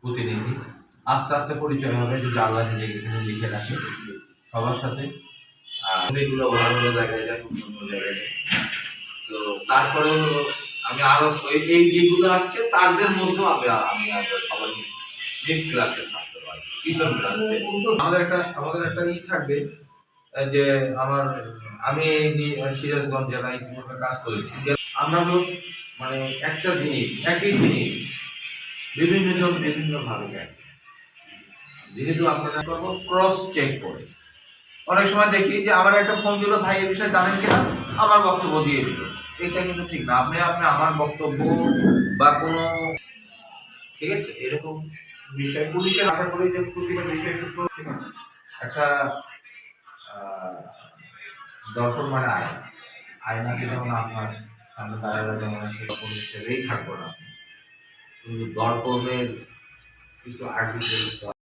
প্রতিনিধি। আস্তে আস্তে পরিচয় হবে যদি আল্লাহ নিজেকে এখানে লিখে রাখে সবার সাথে। আর এগুলো ভালো ভালো জায়গায় যায়, খুব সুন্দর জায়গায় যায়। তো তারপরে হলো আমি আরো এই যেগুলো আসছে তাদের মধ্যেও আমি সবাই মিস ক্লাসে থাকতে পারি, কিশোর ক্লাসে। আমাদের একটা থাকবে যে আমি সিরাজগঞ্জ জেলায় ইতিমধ্যে কাজ করেছি। আমরা মানে একটা জিনিস, একই জিনিস বিভিন্ন জন বিভিন্ন ভাবে দেয়। যেহেতু আপনারা ক্রস চেক করে অনেক সময় দেখি যে আমার একটা ফোন দিল, ভাই এই বিষয়ে জানেন কিনা, আমার বক্তব্য দিয়ে দিল। এটা কিন্তু ঠিক না। আপনি আমার বক্তব্য বা কোনো, ঠিক আছে, এরকম বিষয় পুলিশের আশা করি যে প্রতিটা বিষয় ঠিক আছে একটা দর্পণ মানে আয়নাকে যেমন আপনার সামনে দাঁড়ালে যেমন তখন সেটাই থাকবো না, কিন্তু দর্পণের কিছু আর্টিকেল